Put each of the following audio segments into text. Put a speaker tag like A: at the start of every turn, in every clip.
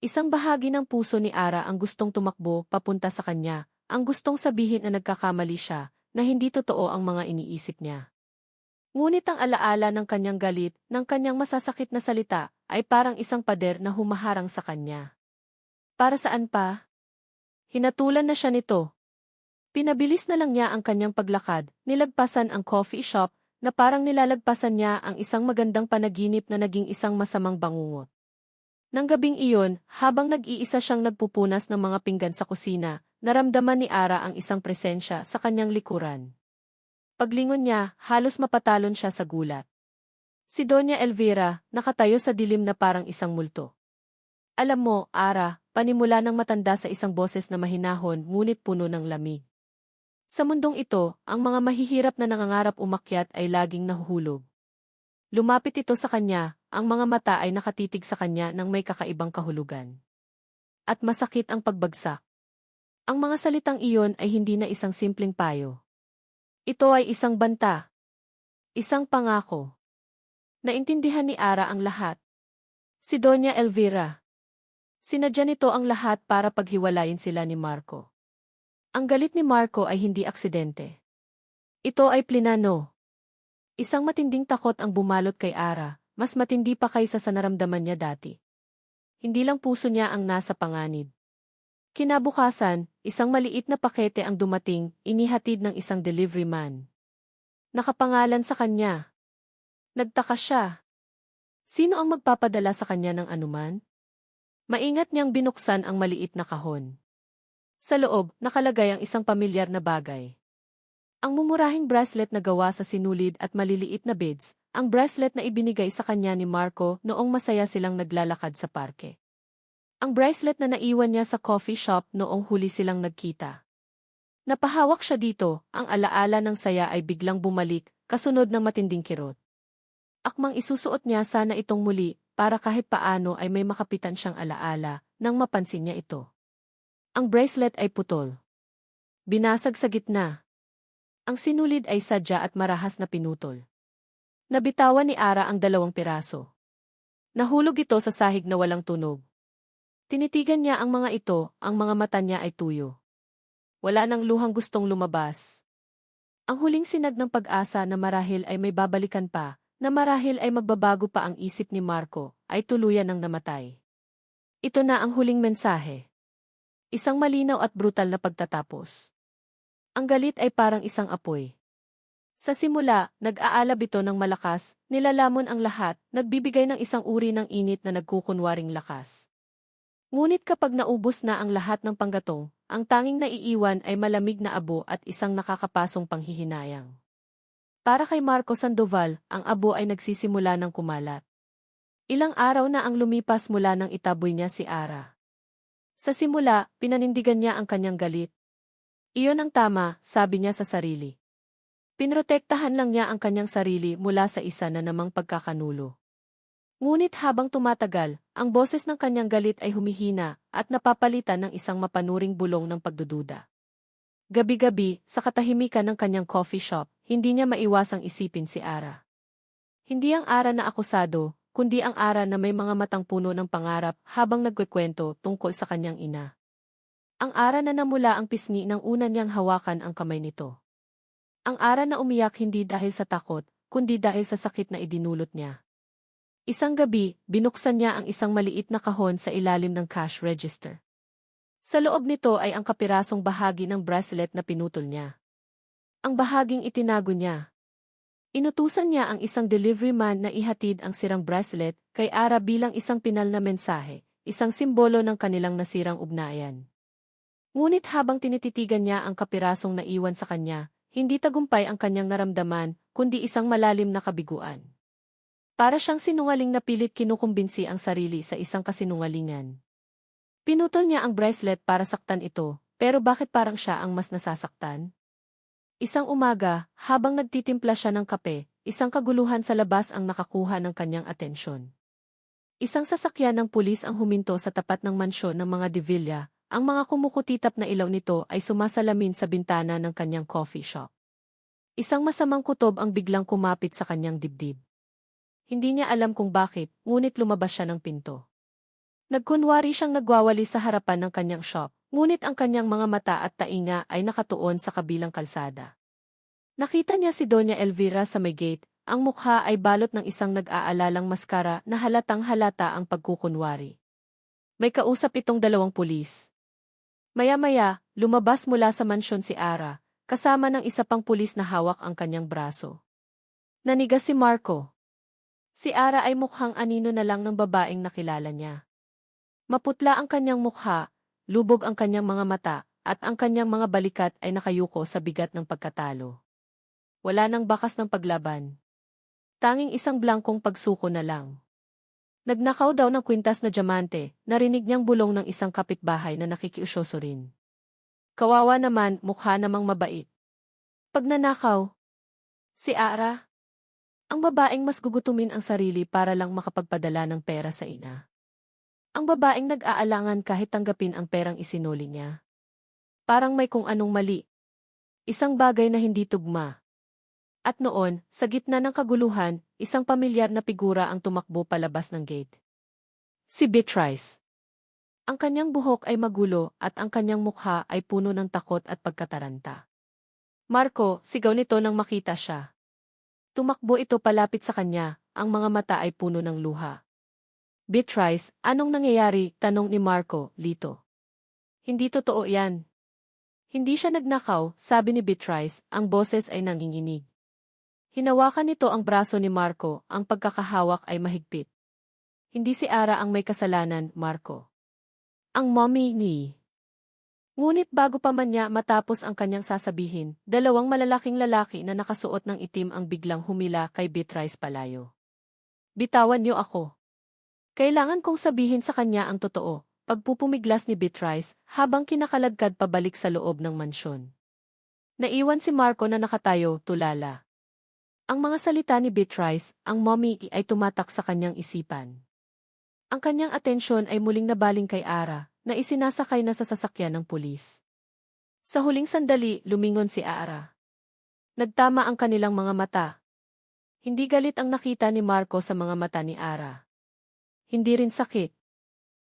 A: Isang bahagi ng puso ni Ara ang gustong tumakbo papunta sa kanya, ang gustong sabihin na nagkakamali siya, na hindi totoo ang mga iniisip niya. Ngunit ang alaala ng kanyang galit, ng kanyang masasakit na salita, ay parang isang pader na humaharang sa kanya. Para saan pa? Hinatulan na siya nito. Pinabilis na lang niya ang kanyang paglakad, nilagpasan ang coffee shop, na parang nilalagpasan niya ang isang magandang panaginip na naging isang masamang bangungot. Nang gabing iyon, habang nag-iisa siyang nagpupunas ng mga pinggan sa kusina, naramdaman ni Ara ang isang presensya sa kanyang likuran. Paglingon niya, halos mapatalon siya sa gulat. Si Doña Elvira, nakatayo sa dilim na parang isang multo. Alam mo, Ara, panimula ng matanda sa isang boses na mahinahon ngunit puno ng lamig. Sa mundong ito, ang mga mahihirap na nangangarap umakyat ay laging nahuhulog. Lumapit ito sa kanya, ang mga mata ay nakatitig sa kanya ng may kakaibang kahulugan. At masakit ang pagbagsak. Ang mga salitang iyon ay hindi na isang simpleng payo. Ito ay isang banta. Isang pangako. Naintindihan ni Ara ang lahat. Si Doña Elvira. Sinadya nito ang lahat para paghiwalayin sila ni Marco. Ang galit ni Marco ay hindi aksidente. Ito ay plinano. Isang matinding takot ang bumalot kay Ara, mas matindi pa kaysa sa naramdaman niya dati. Hindi lang puso niya ang nasa panganib. Kinabukasan, isang maliit na pakete ang dumating, inihatid ng isang delivery man. Nakapangalan sa kanya. Nagtaka siya. Sino ang magpapadala sa kanya ng anuman? Maingat niyang binuksan ang maliit na kahon. Sa loob, nakalagay ang isang pamilyar na bagay. Ang mumurahing bracelet na gawa sa sinulid at maliliit na beads, ang bracelet na ibinigay sa kanya ni Marco noong masaya silang naglalakad sa parke. Ang bracelet na naiwan niya sa coffee shop noong huli silang nagkita. Napahawak siya dito, ang alaala ng saya ay biglang bumalik, kasunod ng matinding kirot. Akmang isusuot niya sana itong muli, para kahit paano ay may makapitan siyang alaala, nang mapansin niya ito. Ang bracelet ay putol. Binasag sa gitna. Ang sinulid ay sadya at marahas na pinutol. Nabitawan ni Ara ang 2 piraso. Nahulog ito sa sahig na walang tunog. Tinitigan niya ang mga ito, ang mga mata niya ay tuyo. Wala nang luhang gustong lumabas. Ang huling sinag ng pag-asa na marahil ay may babalikan pa, na marahil ay magbabago pa ang isip ni Marco, ay tuluyan ng namatay. Ito na ang huling mensahe. Isang malinaw at brutal na pagtatapos. Ang galit ay parang isang apoy. Sa simula, nag-aalab ito ng malakas, nilalamon ang lahat, nagbibigay ng isang uri ng init na nagkukunwaring lakas. Ngunit kapag naubos na ang lahat ng panggatong, ang tanging naiiwan ay malamig na abo at isang nakakapasong panghihinayang. Para kay Marco Sandoval, ang abo ay nagsisimula ng kumalat. Ilang araw na ang lumipas mula nang itaboy niya si Ara. Sa simula, pinanindigan niya ang kanyang galit. Iyon ang tama, sabi niya sa sarili. Pinrotektahan lang niya ang kanyang sarili mula sa isa na namang pagkakanulo. Ngunit habang tumatagal, ang boses ng kanyang galit ay humihina at napapalitan ng isang mapanuring bulong ng pagdududa. Gabi-gabi, sa katahimikan ng kanyang coffee shop, hindi niya maiwasang isipin si Ara. Hindi ang Ara na akusado, kundi ang Ara na may mga matang puno ng pangarap habang nagkukwento tungkol sa kanyang ina. Ang Ara na namula ang pisngi nang una niyang hawakan ang kamay nito. Ang Ara na umiyak hindi dahil sa takot, kundi dahil sa sakit na idinulot niya. Isang gabi, binuksan niya ang isang maliit na kahon sa ilalim ng cash register. Sa loob nito ay ang kapirasong bahagi ng bracelet na pinutol niya. Ang bahaging itinago niya. Inutusan niya ang isang delivery man na ihatid ang sirang bracelet kay Ara bilang isang pinal na mensahe, isang simbolo ng kanilang nasirang ugnayan. Ngunit habang tinititigan niya ang kapirasong naiwan sa kanya, hindi tagumpay ang kanyang naramdaman, kundi isang malalim na kabiguan. Para siyang sinungaling na pilit kinukumbinsi ang sarili sa isang kasinungalingan. Pinutol niya ang bracelet para saktan ito, pero bakit parang siya ang mas nasasaktan? Isang umaga, habang nagtitimpla siya ng kape, isang kaguluhan sa labas ang nakakuha ng kanyang atensyon. Isang sasakyan ng pulis ang huminto sa tapat ng mansyon ng mga De Villa. Ang mga kumukutitap na ilaw nito ay sumasalamin sa bintana ng kanyang coffee shop. Isang masamang kutob ang biglang kumapit sa kanyang dibdib. Hindi niya alam kung bakit, ngunit lumabas siya ng pinto. Nagkunwari siyang nagwawali sa harapan ng kanyang shop, ngunit ang kanyang mga mata at tainga ay nakatuon sa kabilang kalsada. Nakita niya si Doña Elvira sa may gate, ang mukha ay balot ng isang nag-aalalang maskara na halatang halata ang pagkukunwari. May kausap itong dalawang pulis. Maya-maya, lumabas mula sa mansyon si Ara, kasama ng isa pang pulis na hawak ang kanyang braso. Nanigas si Marco. Si Ara ay mukhang anino na lang ng babaeng nakilala niya. Maputla ang kanyang mukha, lubog ang kanyang mga mata, at ang kanyang mga balikat ay nakayuko sa bigat ng pagkatalo. Wala nang bakas ng paglaban. Tanging isang blangkong pagsuko na lang. Nagnakaw daw ng kwintas na diamante, narinig niyang bulong ng isang kapitbahay na nakikiusyoso rin. Kawawa naman, mukha namang mabait. Pagnanakaw. Si Ara. Ang babaeng mas gugutumin ang sarili para lang makapagpadala ng pera sa ina. Ang babaeng nag-aalangan kahit tanggapin ang perang isinuli niya. Parang may kung anong mali. Isang bagay na hindi tugma. At noon, sa gitna ng kaguluhan, isang pamilyar na figura ang tumakbo palabas ng gate. Si Beatrice. Ang kanyang buhok ay magulo at ang kanyang mukha ay puno ng takot at pagkataranta. Marco, sigaw nito nang makita siya. Tumakbo ito palapit sa kanya, ang mga mata ay puno ng luha. Beatrice, anong nangyayari? Tanong ni Marco, lito. Hindi totoo yan. Hindi siya nagnakaw, sabi ni Beatrice, ang boses ay nanginginig. Hinawakan nito ang braso ni Marco, ang pagkakahawak ay mahigpit. Hindi si Ara ang may kasalanan, Marco. Ang mommy ni. Ngunit bago pa man niya matapos ang kanyang sasabihin, dalawang malalaking lalaki na nakasuot ng itim ang biglang humila kay Beatrice palayo. Bitawan niyo ako. Kailangan kong sabihin sa kanya ang totoo, pagpupumiglas ni Beatrice habang kinakaladkad pabalik sa loob ng mansyon. Naiwan si Marco na nakatayo, tulala. Ang mga salita ni Beatrice, ang mommy ay tumatak sa kanyang isipan. Ang kanyang atensyon ay muling nabaling kay Ara, na isinasakay na sa sasakyan ng pulis. Sa huling sandali, lumingon si Ara. Nagtama ang kanilang mga mata. Hindi galit ang nakita ni Marco sa mga mata ni Ara. Hindi rin sakit.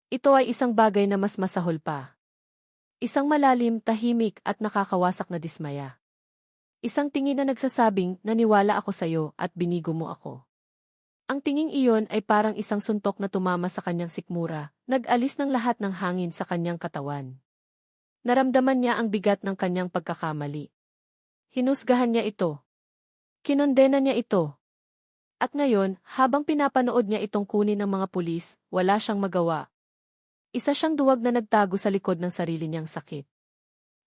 A: Ito ay isang bagay na mas masahol pa. Isang malalim, tahimik at nakakawasak na dismaya. Isang tingin na nagsasabing, naniwala ako sa iyo at binigo mo ako. Ang tinging iyon ay parang isang suntok na tumama sa kanyang sikmura, nag-alis ng lahat ng hangin sa kanyang katawan. Naramdaman niya ang bigat ng kanyang pagkakamali. Hinusgahan niya ito. Kinondena niya ito. At ngayon, habang pinapanood niya itong kunin ng mga pulis, wala siyang magawa. Isa siyang duwag na nagtago sa likod ng sarili niyang sakit.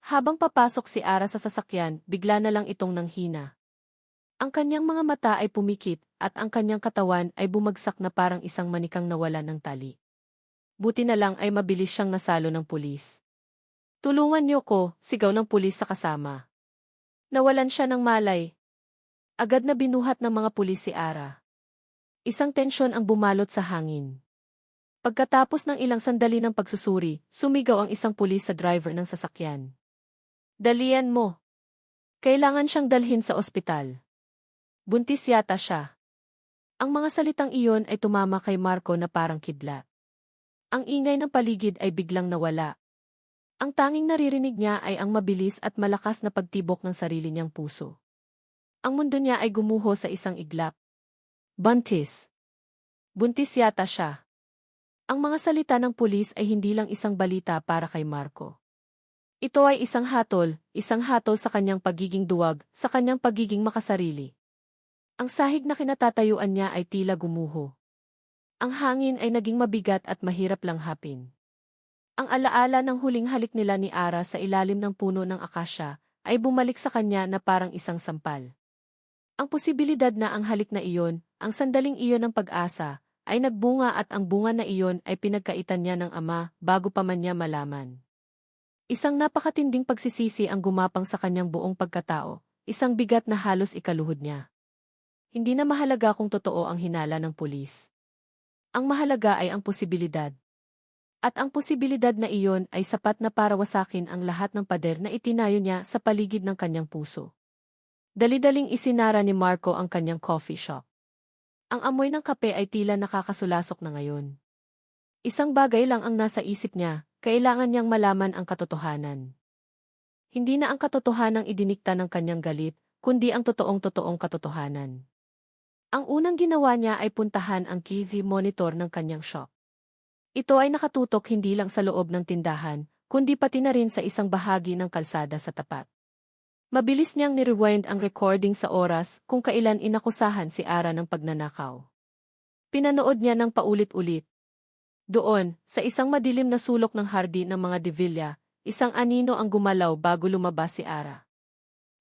A: Habang papasok si Ara sa sasakyan, bigla na lang itong nanghina. Ang kanyang mga mata ay pumikit, at ang kanyang katawan ay bumagsak na parang isang manikang nawala ng tali. Buti na lang ay mabilis siyang nasalo ng pulis. Tulungan niyo ko, sigaw ng pulis sa kasama. Nawalan siya ng malay. Agad na binuhat ng mga pulis si Ara. Isang tensyon ang bumalot sa hangin. Pagkatapos ng ilang sandali ng pagsusuri, sumigaw ang isang pulis sa driver ng sasakyan. Dalian mo. Kailangan siyang dalhin sa ospital. Buntis yata siya. Ang mga salitang iyon ay tumama kay Marco na parang kidlat. Ang ingay ng paligid ay biglang nawala. Ang tanging naririnig niya ay ang mabilis at malakas na pagtibok ng sarili niyang puso. Ang mundo niya ay gumuho sa isang iglap. Buntis. Buntis yata siya. Ang mga salita ng pulis ay hindi lang isang balita para kay Marco. Ito ay isang hatol sa kanyang pagiging duwag, sa kanyang pagiging makasarili. Ang sahig na kinatatayuan niya ay tila gumuho. Ang hangin ay naging mabigat at mahirap langhapin. Ang alaala ng huling halik nila ni Ara sa ilalim ng puno ng akasya ay bumalik sa kanya na parang isang sampal. Ang posibilidad na ang halik na iyon, ang sandaling iyon ng pag-asa, ay nagbunga at ang bunga na iyon ay pinagkaitan niya ng ama bago pa man niya malaman. Isang napakatinding pagsisisi ang gumapang sa kanyang buong pagkatao, isang bigat na halos ikaluhod niya. Hindi na mahalaga kung totoo ang hinala ng pulis. Ang mahalaga ay ang posibilidad. At ang posibilidad na iyon ay sapat na para wasakin ang lahat ng pader na itinayo niya sa paligid ng kanyang puso. Dali-daling isinara ni Marco ang kanyang coffee shop. Ang amoy ng kape ay tila nakakasulasok na ngayon. Isang bagay lang ang nasa isip niya, kailangan niyang malaman ang katotohanan. Hindi na ang katotohanang idinikta ng kanyang galit, kundi ang totoong katotohanan. Ang unang ginawa niya ay puntahan ang TV monitor ng kanyang shop. Ito ay nakatutok hindi lang sa loob ng tindahan, kundi pati na rin sa isang bahagi ng kalsada sa tapat. Mabilis niyang ni-rewind ang recording sa oras kung kailan inakusahan si Ara ng pagnanakaw. Pinanood niya ng paulit-ulit. Doon, sa isang madilim na sulok ng hardin ng mga Devilla, isang anino ang gumalaw bago lumabas si Ara.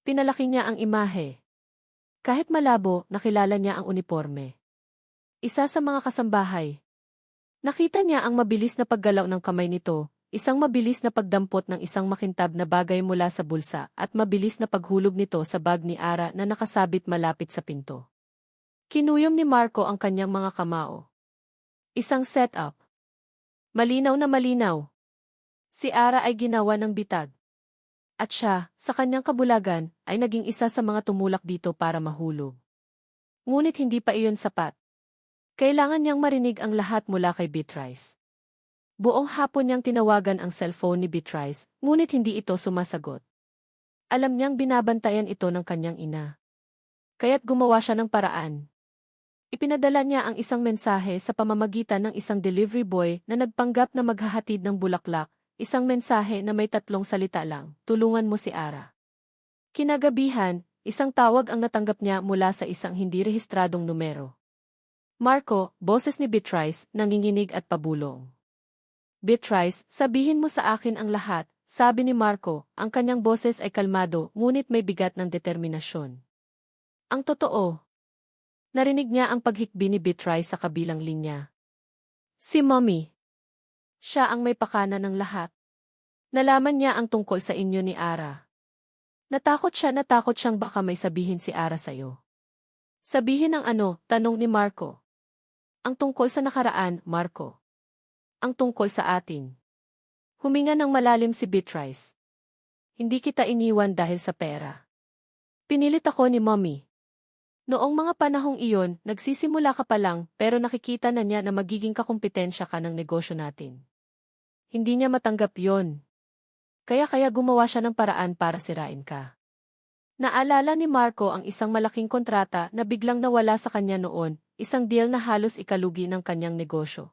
A: Pinalaki niya ang imahe. Kahit malabo, nakilala niya ang uniforme. Isa sa mga kasambahay. Nakita niya ang mabilis na paggalaw ng kamay nito, isang mabilis na pagdampot ng isang makintab na bagay mula sa bulsa at mabilis na paghulog nito sa bag ni Ara na nakasabit malapit sa pinto. Kinuyom ni Marco ang kanyang mga kamao. Isang setup. Malinaw na malinaw. Si Ara ay ginawa ng bitag. At siya, sa kanyang kabulagan, ay naging isa sa mga tumulak dito para mahulog. Ngunit hindi pa iyon sapat. Kailangan niyang marinig ang lahat mula kay Beatrice. Buong hapon niyang tinawagan ang cellphone ni Beatrice, ngunit hindi ito sumasagot. Alam niyang binabantayan ito ng kanyang ina. Kaya't gumawa siya ng paraan. Ipinadala niya ang isang mensahe sa pamamagitan ng isang delivery boy na nagpanggap na maghahatid ng bulaklak, isang mensahe na may 3 salita lang, tulungan mo si Ara. Kinagabihan, isang tawag ang natanggap niya mula sa isang hindi rehistradong numero. Marco, boses ni Beatrice, nanginginig at pabulong. Beatrice, sabihin mo sa akin ang lahat, sabi ni Marco, ang kanyang boses ay kalmado ngunit may bigat ng determinasyon. Ang totoo. Narinig niya ang paghikbi ni Beatrice sa kabilang linya. Si Mommy. Siya ang may pakana ng lahat. Nalaman niya ang tungkol sa inyo ni Ara. Natakot siyang baka may sabihin si Ara sa'yo. Sabihin ang ano, tanong ni Marco. Ang tungkol sa nakaraan, Marco. Ang tungkol sa atin. Huminga ng malalim si Beatrice. Hindi kita iniwan dahil sa pera. Pinilit ako ni Mommy. Noong mga panahong iyon, nagsisimula ka pa lang pero nakikita na niya na magiging kakumpetensya ka ng negosyo natin. Hindi niya matanggap yon. Kaya gumawa siya ng paraan para sirain ka. Naalala ni Marco ang isang malaking kontrata na biglang nawala sa kanya noon, isang deal na halos ikalugi ng kanyang negosyo.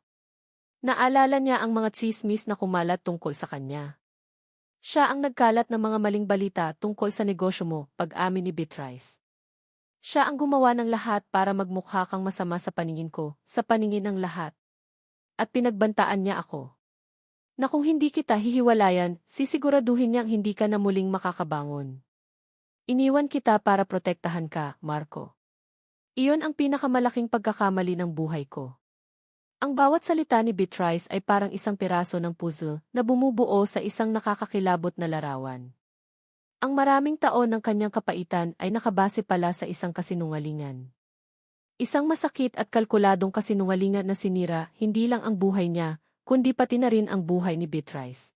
A: Naalala niya ang mga tsismis na kumalat tungkol sa kanya. Siya ang nagkalat ng mga maling balita tungkol sa negosyo mo, pag-amin ni Beatrice. Siya ang gumawa ng lahat para magmukha kang masama sa paningin ko, sa paningin ng lahat. At pinagbantaan niya ako. Na kung hindi kita hihiwalayan, sisiguraduhin niyang hindi ka na muling makakabangon. Iniwan kita para protektahan ka, Marco. Iyon ang pinakamalaking pagkakamali ng buhay ko. Ang bawat salita ni Beatrice ay parang isang piraso ng puzzle na bumubuo sa isang nakakakilabot na larawan. Ang maraming taon ng kanyang kapaitan ay nakabase pala sa isang kasinungalingan. Isang masakit at kalkuladong kasinungalingan na sinira hindi lang ang buhay niya, kundi pati na rin ang buhay ni Beatrice.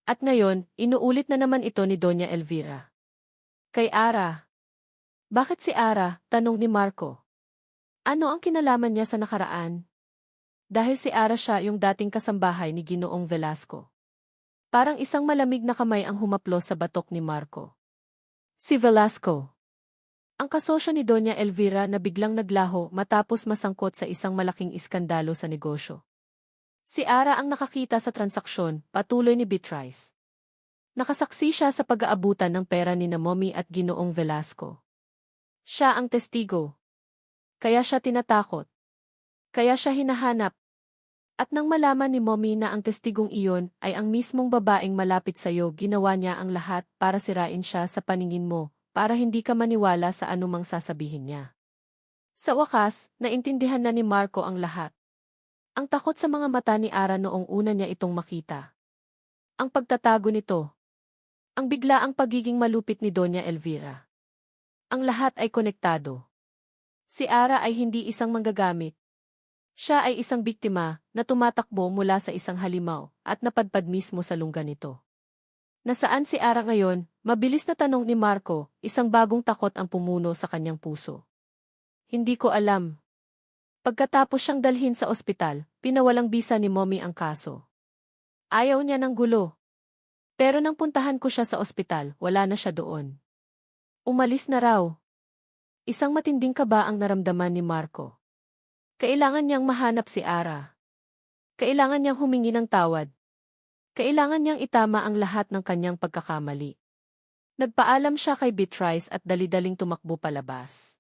A: At ngayon, inuulit na naman ito ni Doña Elvira. Kay Ara. Bakit si Ara? Tanong ni Marco. Ano ang kinalaman niya sa nakaraan? Dahil si Ara siya yung dating kasambahay ni Ginoong Velasco. Parang isang malamig na kamay ang humaplos sa batok ni Marco. Si Velasco. Ang kasosyo ni Doña Elvira na biglang naglaho matapos masangkot sa isang malaking iskandalo sa negosyo. Si Ara ang nakakita sa transaksyon, patuloy ni Beatrice. Nakasaksi siya sa pag-aabutan ng pera ni na Mommy at Ginoong Velasco. Siya ang testigo. Kaya siya tinatakot. Kaya siya hinahanap. At nang malaman ni Mommy na ang testigong iyon ay ang mismong babaeng malapit sa'yo, ginawa niya ang lahat para sirain siya sa paningin mo, para hindi ka maniwala sa anumang sasabihin niya. Sa wakas, naintindihan na ni Marco ang lahat. Ang takot sa mga mata ni Ara noong una niya itong makita. Ang pagtatago nito. Ang biglaang pagiging malupit ni Doña Elvira. Ang lahat ay konektado. Si Ara ay hindi isang manggagamit. Siya ay isang biktima na tumatakbo mula sa isang halimaw at napadpad mismo sa lungga nito. Nasaan si Ara ngayon? Mabilis na tanong ni Marco, isang bagong takot ang pumuno sa kanyang puso. Hindi ko alam. Pagkatapos siyang dalhin sa ospital, pinawalang bisa ni Mommy ang kaso. Ayaw niya ng gulo. Pero nang puntahan ko siya sa ospital, wala na siya doon. Umalis na raw. Isang matinding kaba ang naramdaman ni Marco. Kailangan niyang mahanap si Ara. Kailangan niyang humingi ng tawad. Kailangan niyang itama ang lahat ng kanyang pagkakamali. Nagpaalam siya kay Beatrice at dali-daling tumakbo palabas.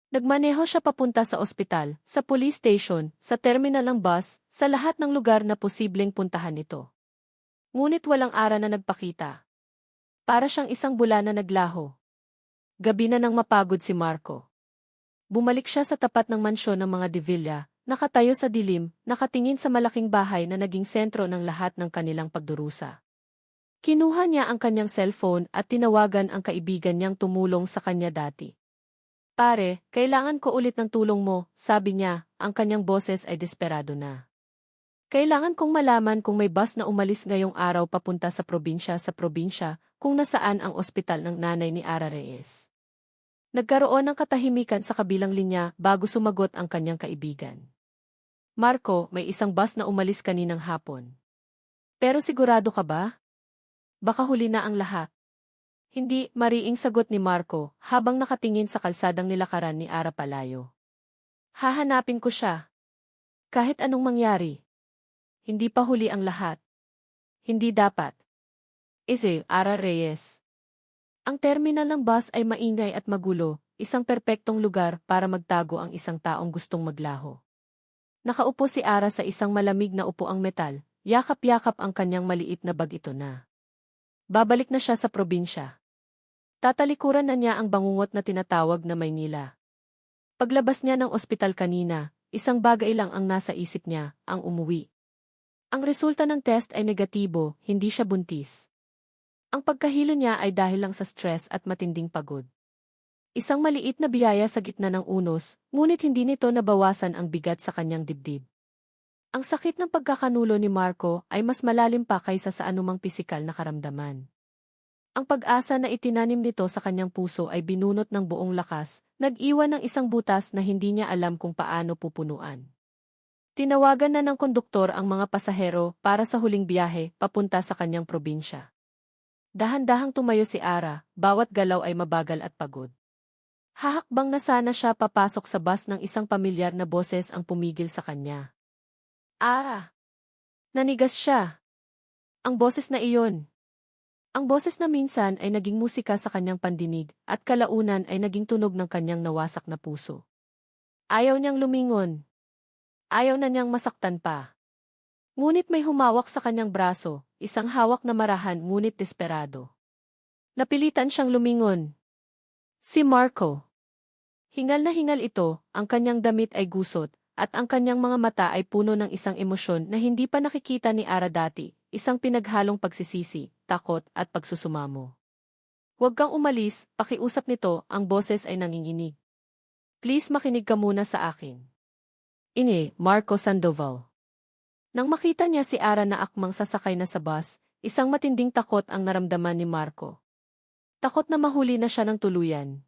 A: Nagmaneho siya papunta sa ospital, sa police station, sa terminal ng bus, sa lahat ng lugar na posibleng puntahan ito. Ngunit walang Ara na nagpakita. Para siyang isang bula na naglaho. Gabi na nang mapagod si Marco. Bumalik siya sa tapat ng mansyon ng mga De Villa, nakatayo sa dilim, nakatingin sa malaking bahay na naging sentro ng lahat ng kanilang pagdurusa. Kinuha niya ang kanyang cellphone at tinawagan ang kaibigan niyang tumulong sa kanya dati. Pare, kailangan ko ulit ng tulong mo, sabi niya, ang kanyang boses ay desperado na. Kailangan kong malaman kung may bus na umalis ngayong araw papunta sa probinsya, kung nasaan ang ospital ng nanay ni Ara Reyes. Nagkaroon ng katahimikan sa kabilang linya bago sumagot ang kanyang kaibigan. Marco, may isang bus na umalis kaninang hapon. Pero sigurado ka ba? Baka huli na ang lahat. Hindi, mariing sagot ni Marco habang nakatingin sa kalsadang nilakaran ni Ara palayo. Hahanapin ko siya. Kahit anong mangyari. Hindi pa huli ang lahat. Hindi dapat. Ara Reyes. Ang terminal ng bus ay maingay at magulo, isang perpektong lugar para magtago ang isang taong gustong maglaho. Nakaupo si Ara sa isang malamig na upuang metal, yakap-yakap ang kanyang maliit na bag. Ito na. Babalik na siya sa probinsya. Tatalikuran na niya ang bangungot na tinatawag na Maynila. Paglabas niya ng ospital kanina, isang bagay lang ang nasa isip niya, ang umuwi. Ang resulta ng test ay negatibo, hindi siya buntis. Ang pagkahilo niya ay dahil lang sa stress at matinding pagod. Isang maliit na biyaya sa gitna ng unos, ngunit hindi nito nabawasan ang bigat sa kanyang dibdib. Ang sakit ng pagkakanulo ni Marco ay mas malalim pa kaysa sa anumang pisikal na karamdaman. Ang pag-asa na itinanim nito sa kanyang puso ay binunot ng buong lakas, nag-iwan ng isang butas na hindi niya alam kung paano pupunuan. Tinawagan na ng konduktor ang mga pasahero para sa huling biyahe papunta sa kanyang probinsya. Dahan-dahang tumayo si Ara, bawat galaw ay mabagal at pagod. Hahakbang na sana siya papasok sa bus ng isang pamilyar na boses ang pumigil sa kanya. Ara! Nanigas siya. Ang boses na iyon. Ang boses na minsan ay naging musika sa kanyang pandinig at kalaunan ay naging tunog ng kanyang nawasak na puso. Ayaw niyang lumingon. Ayaw na niyang masaktan pa. Ngunit may humawak sa kanyang braso, isang hawak na marahan ngunit desperado. Napilitan siyang lumingon. Si Marco. Hingal na hingal ito, ang kanyang damit ay gusot, at ang kanyang mga mata ay puno ng isang emosyon na hindi pa nakikita ni Ara dati, isang pinaghalong pagsisisi, takot at pagsusumamo. Huwag kang umalis, pakiusap nito, ang boses ay nanginginig. Please makinig ka muna sa akin. Marco Sandoval. Nang makita niya si Ara na akmang sasakay na sa bus, isang matinding takot ang naramdaman ni Marco. Takot na mahuli na siya ng tuluyan.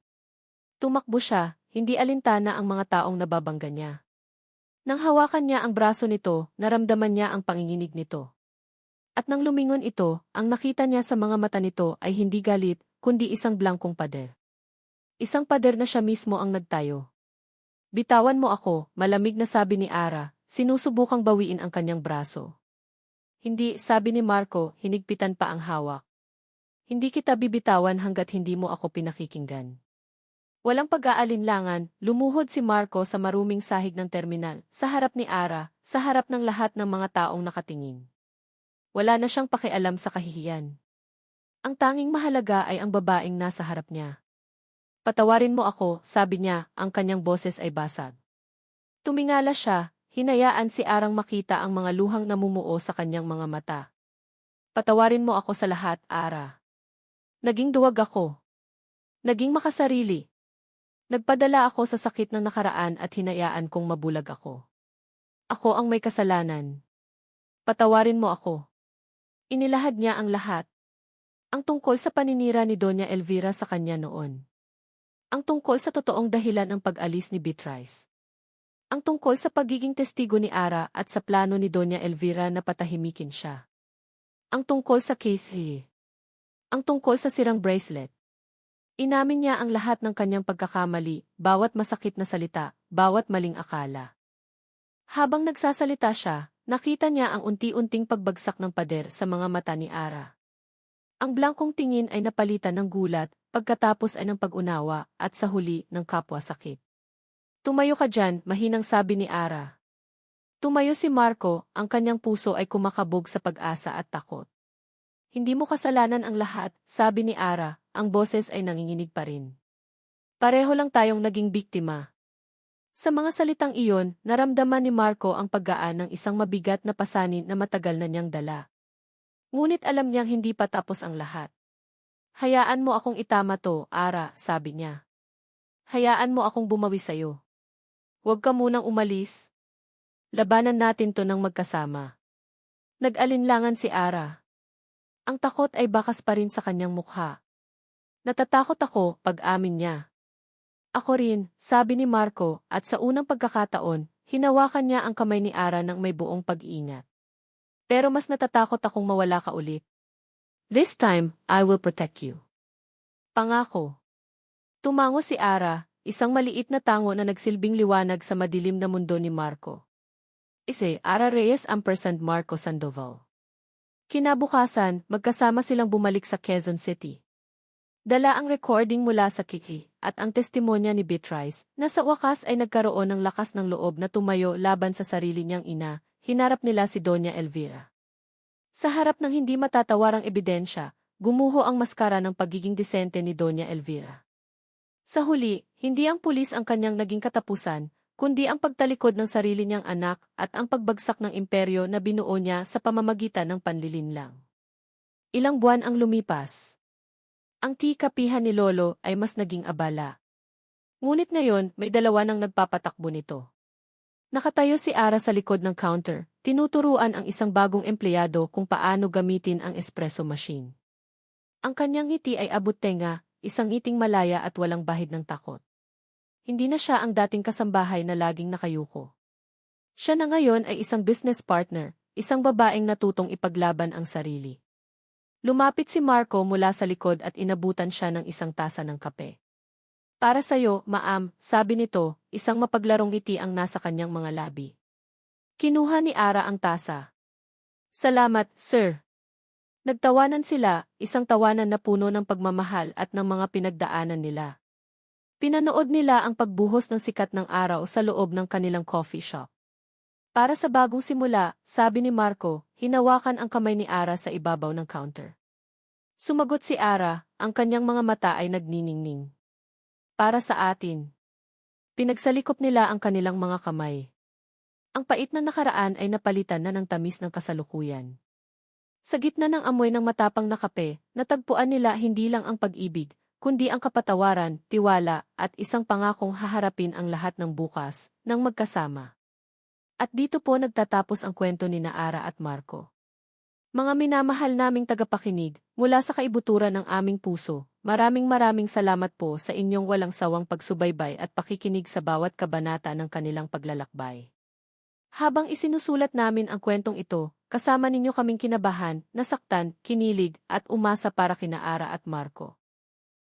A: Tumakbo siya, hindi alintana ang mga taong nababangga niya. Nang hawakan niya ang braso nito, naramdaman niya ang panginginig nito. At nang lumingon ito, ang nakita niya sa mga mata nito ay hindi galit, kundi isang blangkong pader. Isang pader na siya mismo ang nagtayo. Bitawan mo ako, malamig na sabi ni Ara, sinusubukang bawiin ang kanyang braso. Hindi, sabi ni Marco, hinigpitan pa ang hawak. Hindi kita bibitawan hanggat hindi mo ako pinakikinggan. Walang pag-aalinlangan, lumuhod si Marco sa maruming sahig ng terminal, sa harap ni Ara, sa harap ng lahat ng mga taong nakatingin. Wala na siyang pakialam sa kahihiyan. Ang tanging mahalaga ay ang babaeng nasa harap niya. Patawarin mo ako, sabi niya, ang kanyang boses ay basag. Tumingala siya, hinayaan si Arang makita ang mga luhang namumuo sa kanyang mga mata. Patawarin mo ako sa lahat, Ara. Naging duwag ako. Naging makasarili. Nagpadala ako sa sakit ng nakaraan at hinayaan kong mabulag ako. Ako ang may kasalanan. Patawarin mo ako. Inilahad niya ang lahat. Ang tungkol sa paninira ni Doña Elvira sa kanya noon. Ang tungkol sa totoong dahilan ng pag-alis ni Beatrice. Ang tungkol sa pagiging testigo ni Ara at sa plano ni Doña Elvira na patahimikin siya. Ang tungkol sa case Ang tungkol sa sirang bracelet. Inamin niya ang lahat ng kanyang pagkakamali, bawat masakit na salita, bawat maling akala. Habang nagsasalita siya, nakita niya ang unti-unting pagbagsak ng pader sa mga mata ni Ara. Ang blankong tingin ay napalitan ng gulat, pagkatapos ay ng pag-unawa, at sa huli ng kapwa-sakit. Tumayo ka dyan, mahinang sabi ni Ara. Tumayo si Marco, ang kanyang puso ay kumakabog sa pag-asa at takot. Hindi mo kasalanan ang lahat, sabi ni Ara, ang boses ay nanginginig pa rin. Pareho lang tayong naging biktima. Sa mga salitang iyon, naramdaman ni Marco ang paggaan ng isang mabigat na pasanin na matagal na niyang dala. Ngunit alam niyang hindi pa tapos ang lahat. Hayaan mo akong itama to, Ara, sabi niya. Hayaan mo akong bumawi sa'yo. Huwag ka munang umalis. Labanan natin to ng magkasama. Nag-alinlangan si Ara. Ang takot ay bakas pa rin sa kanyang mukha. Natatakot ako, pag-amin niya. Ako rin, sabi ni Marco, at sa unang pagkakataon, hinawakan niya ang kamay ni Ara ng may buong pag-iingat. Pero mas natatakot akong mawala ka ulit. This time, I will protect you. Pangako. Tumango si Ara, isang maliit na tango na nagsilbing liwanag sa madilim na mundo ni Marco. Ara Reyes & Marco Sandoval. Kinabukasan, magkasama silang bumalik sa Quezon City. Dala ang recording mula sa Kiki, at ang testimonya ni Beatrice, na sa wakas ay nagkaroon ng lakas ng loob na tumayo laban sa sarili niyang ina, hinarap nila si Doña Elvira. Sa harap ng hindi matatawarang ebidensya, gumuho ang maskara ng pagiging disente ni Doña Elvira. Sa huli, hindi ang pulis ang kanyang naging katapusan, kundi ang pagtalikod ng sarili niyang anak at ang pagbagsak ng imperyo na binuo niya sa pamamagitan ng panlilinlang. Ilang buwan ang lumipas. Ang kapihan ni Lolo ay mas naging abala. Ngunit ngayon, may dalawa nang nagpapatakbo nito. Nakatayo si Ara sa likod ng counter, tinuturuan ang isang bagong empleyado kung paano gamitin ang espresso machine. Ang kanyang ngiti ay abot-tenga, isang ngiting malaya at walang bahid ng takot. Hindi na siya ang dating kasambahay na laging nakayuko. Siya na ngayon ay isang business partner, isang babaeng natutong ipaglaban ang sarili. Lumapit si Marco mula sa likod at inabutan siya ng isang tasa ng kape. Para sa'yo, Maam, sabi nito, isang mapaglarong ngiti ang nasa kanyang mga labi. Kinuha ni Ara ang tasa. Salamat, sir. Nagtawanan sila, isang tawanan na puno ng pagmamahal at ng mga pinagdaanan nila. Pinanood nila ang pagbuhos ng sikat ng araw sa loob ng kanilang coffee shop. Para sa bagong simula, sabi ni Marco, hinawakan ang kamay ni Ara sa ibabaw ng counter. Sumagot si Ara, ang kanyang mga mata ay nagniningning. Para sa atin. Pinagsalikop nila ang kanilang mga kamay. Ang pait na nakaraan ay napalitan na ng tamis ng kasalukuyan. Sa gitna ng amoy ng matapang na kape, natagpuan nila hindi lang ang pag-ibig, kundi ang kapatawaran, tiwala, at isang pangakong haharapin ang lahat ng bukas, ng magkasama. At dito po nagtatapos ang kwento ni Ara at Marco. Mga minamahal naming tagapakinig, mula sa kaibuturan ng aming puso, maraming salamat po sa inyong walang sawang pagsubaybay at pakikinig sa bawat kabanata ng kanilang paglalakbay. Habang isinusulat namin ang kwentong ito, kasama ninyo kaming kinabahan, nasaktan, kinilig, at umasa para kina Ara at Marco.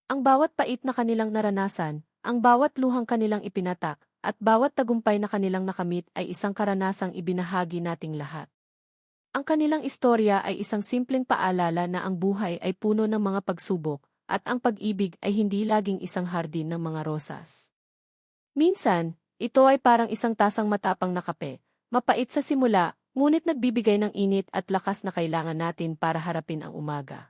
A: Ang bawat pait na kanilang naranasan, ang bawat luhang kanilang ipinatak, at bawat tagumpay na kanilang nakamit ay isang karanasang ibinahagi nating lahat. Ang kanilang istorya ay isang simpleng paalala na ang buhay ay puno ng mga pagsubok, at ang pag-ibig ay hindi laging isang hardin ng mga rosas. Minsan, ito ay parang isang tasang matapang na kape, mapait sa simula, ngunit nagbibigay ng init at lakas na kailangan natin para harapin ang umaga.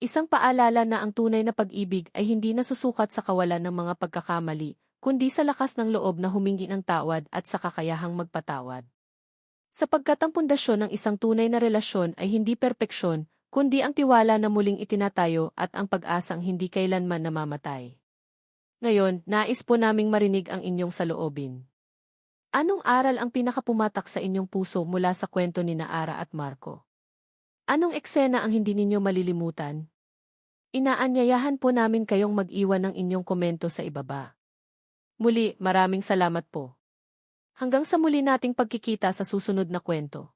A: Isang paalala na ang tunay na pag-ibig ay hindi nasusukat sa kawalan ng mga pagkakamali, kundi sa lakas ng loob na humingi ng tawad at sa kakayahang magpatawad. Sapagkat ang pundasyon ng isang tunay na relasyon ay hindi perpeksyon, kundi ang tiwala na muling itinatayo at ang pag-asang hindi kailanman namamatay. Ngayon, nais po naming marinig ang inyong saloobin. Anong aral ang pinakapumatak sa inyong puso mula sa kwento ni Ara at Marco? Anong eksena ang hindi ninyo malilimutan? Inaanyayahan po namin kayong mag-iwan ng inyong komento sa ibaba. Muli, maraming salamat po. Hanggang sa muli nating pagkikita sa susunod na kwento.